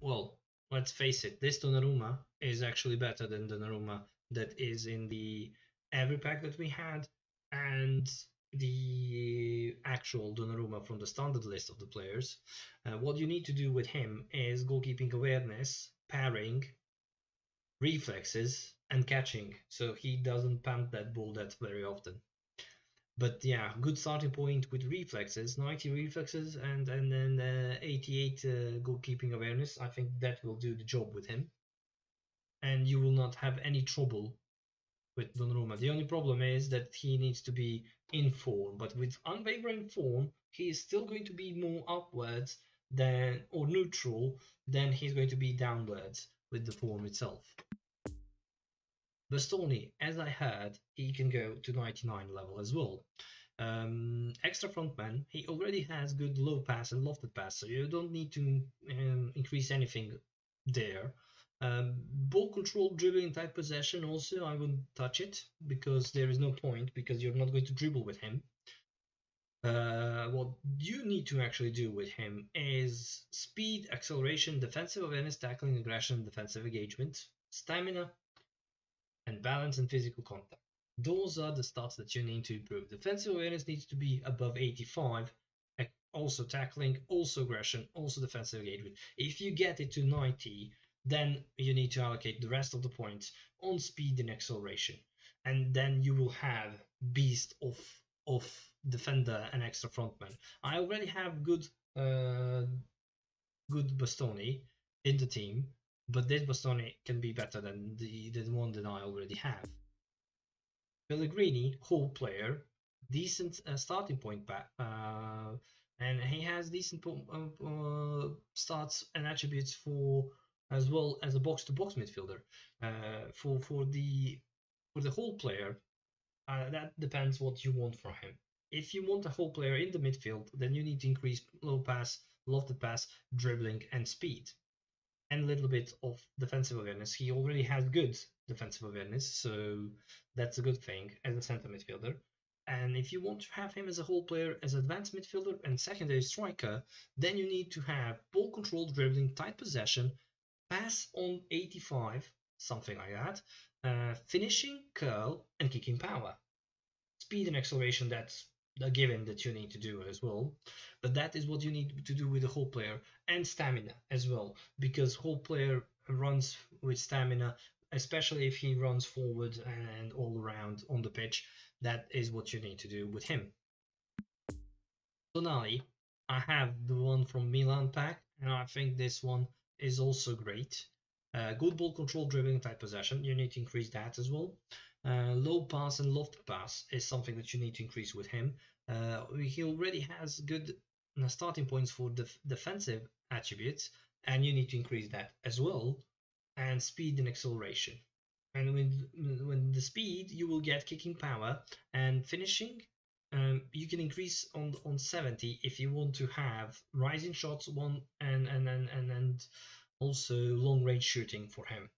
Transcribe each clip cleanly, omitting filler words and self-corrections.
well, let's face it, this Donnarumma is actually better than Donnarumma that is in the every pack that we had, and the actual Donnarumma from the standard list of the players. What you need to do with him is goalkeeping awareness, parrying, reflexes, and catching, so he doesn't pump that ball that very often. But yeah, good starting point with reflexes, 90 reflexes, and then 88 goalkeeping awareness. I think that will do the job with him, and you will not have any trouble with Donnarumma. The only problem is that he needs to be in form, but with unwavering form, he is still going to be more upwards than or neutral than he's going to be downwards with the form itself. Bastoni, as I heard, he can go to 99 level as well. Extra frontman, he already has good low pass and lofted pass, so you don't need to increase anything there. Ball control, dribbling type possession, also I wouldn't touch it because there is no point, because you're not going to dribble with him. What you need to actually do with him is speed, acceleration, defensive awareness, tackling, aggression, defensive engagement, stamina, and balance and physical contact. Those are the stats that you need to improve. Defensive awareness needs to be above 85, also tackling, also aggression, also defensive engagement. If you get it to 90, then you need to allocate the rest of the points on speed and acceleration. And then you will have beast of defender and extra frontman. I already have good Bastoni in the team, but this Bastoni can be better than the one that I already have. Pellegrini, whole player, decent starting point back, and he has decent starts and attributes for as well as a box-to-box midfielder. For the whole player, that depends what you want from him. If you want a whole player in the midfield, then you need to increase low pass, lofted pass, dribbling, and speed, and a little bit of defensive awareness. He already has good defensive awareness, so that's a good thing as a center midfielder. And if you want to have him as a whole player, as advanced midfielder and secondary striker, then you need to have ball control, dribbling, tight possession, pass on 85, something like that, finishing, curl, and kicking power. Speed and acceleration, that's a given that you need to do as well, but that is what you need to do with the whole player, and stamina as well, because whole player runs with stamina, especially if he runs forward and all around on the pitch. That is what you need to do with him. Tonali, I have the one from Milan pack, and I think this one is also great. Good ball control, dribbling, tight possession. You need to increase that as well. Low pass and lofted pass is something that you need to increase with him. He already has good starting points for defensive attributes, and you need to increase that as well. And speed and acceleration. And when the speed, you will get kicking power and finishing. You can increase on 70 if you want to have rising shots one and also long range shooting for him,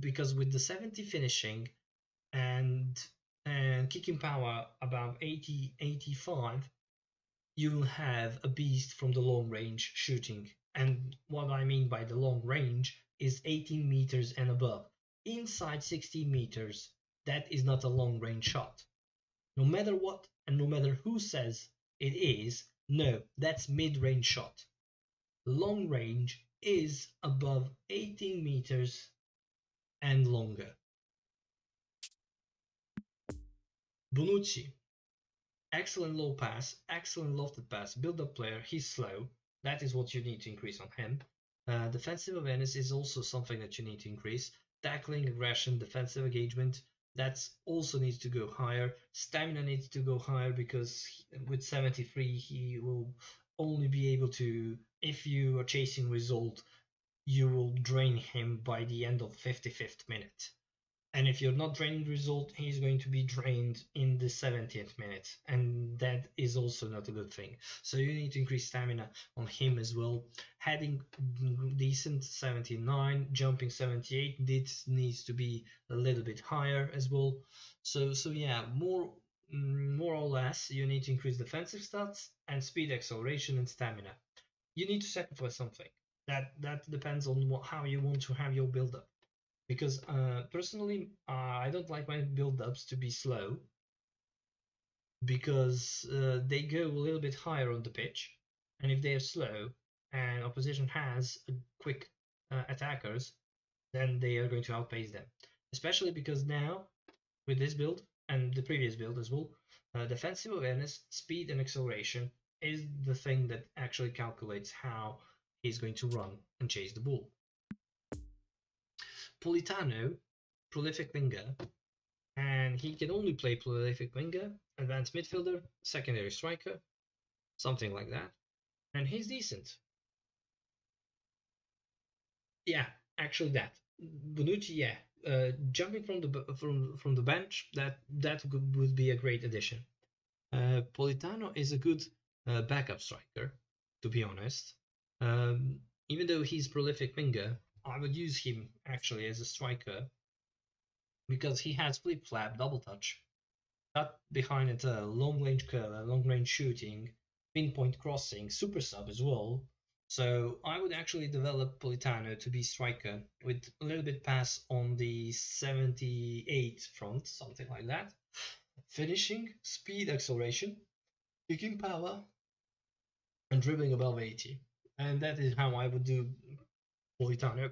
because with the 70 finishing and kicking power above 80-85, you will have a beast from the long range shooting. And what I mean by the long range is 18 meters and above. Inside 16 meters, that is not a long range shot. No matter what and no matter who says it is, no, that's mid-range shot. Long range is above 18 meters and longer. Bonucci, excellent low pass, excellent lofted pass, build-up player, he's slow. That is what you need to increase on him. Defensive awareness is also something that you need to increase. Tackling, aggression, defensive engagement, that also needs to go higher. Stamina needs to go higher, because with 73 he will only be able to, if you are chasing result, you will drain him by the end of 55th minute. And if you're not draining the result, he's going to be drained in the 70th minute, and that is also not a good thing. So you need to increase stamina on him as well. Heading decent 79, jumping 78. This needs to be a little bit higher as well. So yeah, more or less, you need to increase defensive stats and speed, acceleration, and stamina. You need to sacrifice something. That depends on how you want to have your build up. Because personally, I don't like my build ups to be slow, because they go a little bit higher on the pitch, and if they are slow and opposition has quick attackers, then they are going to outpace them. Especially because now with this build and the previous build as well, defensive awareness, speed, and acceleration is the thing that actually calculates how he's going to run and chase the ball. Politano, prolific winger, and he can only play prolific winger, advanced midfielder, secondary striker, something like that, and he's decent. Yeah, actually that. Bonucci, yeah, jumping from the bench, that would be a great addition. Politano is a good backup striker, to be honest. Even though he's prolific winger, I would use him actually as a striker because he has flip flap, double touch, cut behind it, long range curler, long range shooting, pinpoint crossing, super sub as well. So I would actually develop Politano to be striker with a little bit pass on the 78 front, something like that. Finishing, speed, acceleration, kicking power, and dribbling above 80. And that is how I would do Politano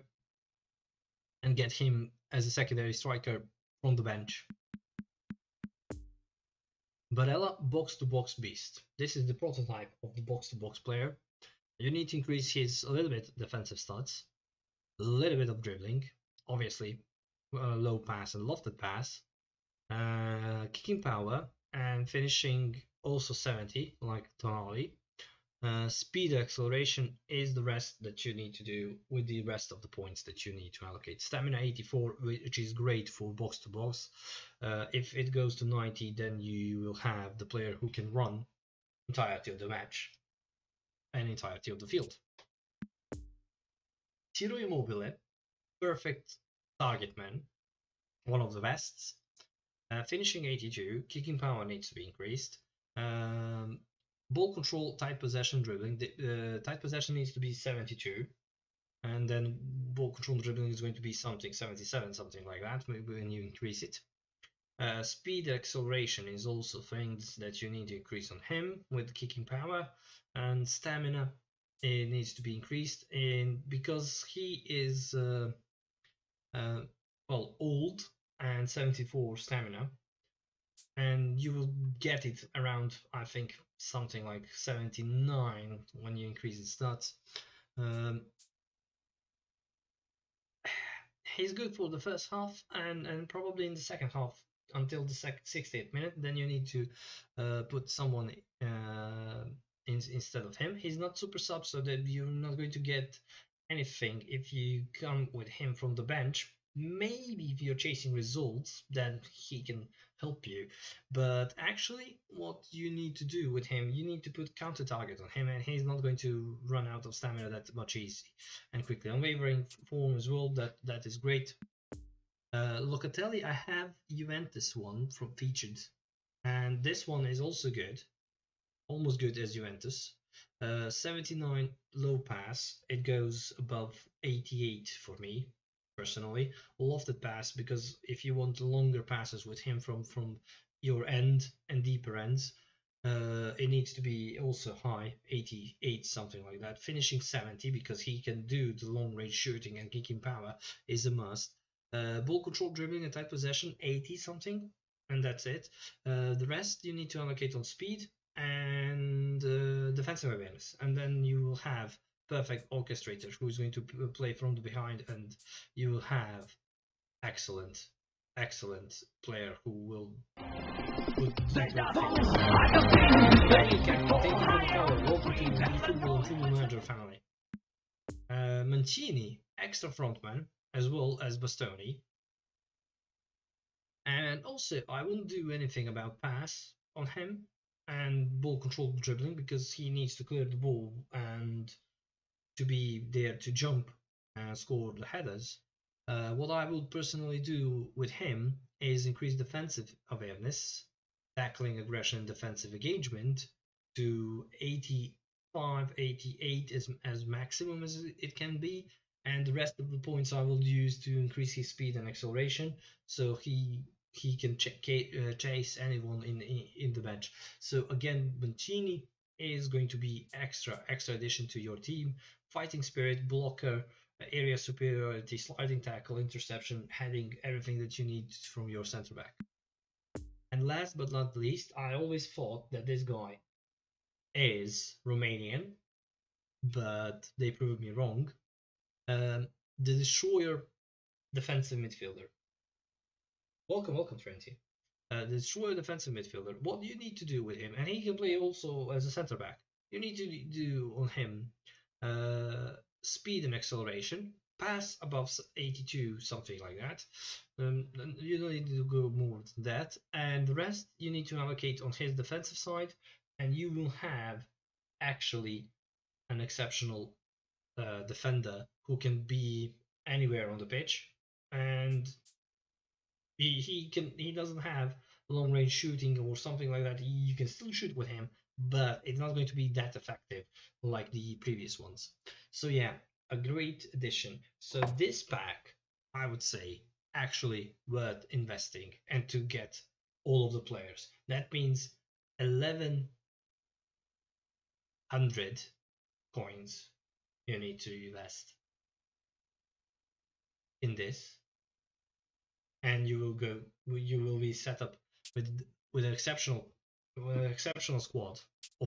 and get him as a secondary striker from the bench. Barella, box-to-box beast. This is the prototype of the box-to-box player. You need to increase his a little bit defensive stats, a little bit of dribbling, obviously low pass and lofted pass, kicking power, and finishing also 70 like Tonali. Speed acceleration is the rest that you need to do with the rest of the points that you need to allocate. Stamina 84, which is great for box to box. If it goes to 90, then you will have the player who can run entirety of the match and entirety of the field. Ciro Immobile, perfect target man, one of the best. Finishing 82, kicking power needs to be increased. Ball control, tight possession, dribbling. The tight possession needs to be 72, and then ball control dribbling is going to be something 77, something like that when you increase it. Speed acceleration is also things that you need to increase on him with kicking power, and stamina it needs to be increased because he is well, old and 74 stamina, and you will get it around, I think, something like 79 when you increase its stats. He's good for the first half and probably in the second half until the 68th minute. Then you need to put someone instead of him. He's not super sub, so that you're not going to get anything if you come with him from the bench. Maybe if you're chasing results, then he can help you. But actually, what you need to do with him, you need to put counter target on him, and he's not going to run out of stamina that much easy and quickly. Unwavering form as well, that is great. Locatelli, I have Juventus one from featured, and this one is also good, almost good as Juventus. 79 low pass, it goes above 88 for me personally. Lofted pass, because if you want longer passes with him from your end and deeper ends, it needs to be also high, 88, something like that. Finishing 70, because he can do the long range shooting and kicking power is a must. Ball control, dribbling, and tight possession, 80 something, and that's it. The rest you need to allocate on speed and defensive awareness, and then you will have perfect orchestrator who is going to play from the behind, and you will have excellent player who will put that. Thank you for the follow. Welcome to the eFootball and Football Manager family. Mancini, extra frontman, as well as Bastoni. And also, I wouldn't do anything about pass on him and ball control dribbling, because he needs to clear the ball and to be there to jump and score the headers. What I would personally do with him is increase defensive awareness, tackling, aggression, defensive engagement to 80 588 is as maximum as it can be, and the rest of the points I will use to increase his speed and acceleration, so he can chase anyone in the bench. So again, Mancini is going to be extra addition to your team. Fighting spirit, blocker, area superiority, sliding tackle, interception, heading, everything that you need from your center back. And last but not least, I always thought that this guy is Romanian, but they proved me wrong. The Destroyer defensive midfielder. Welcome, Trenti. The Destroyer defensive midfielder. What you need to do with him, and he can play also as a centre back. You need to do on him speed and acceleration, pass above 82, something like that. You don't need to go more than that, and the rest you need to allocate on his defensive side, and you will have actually an exceptional defender who can be anywhere on the pitch, and he doesn't have long range shooting or something like that. You can still shoot with him, but it's not going to be that effective like the previous ones. So yeah, a great addition. So this pack, I would say, actually worth investing and to get all of the players. That means 1100 coins you need to invest in this, and you will be set up with with an exceptional squad of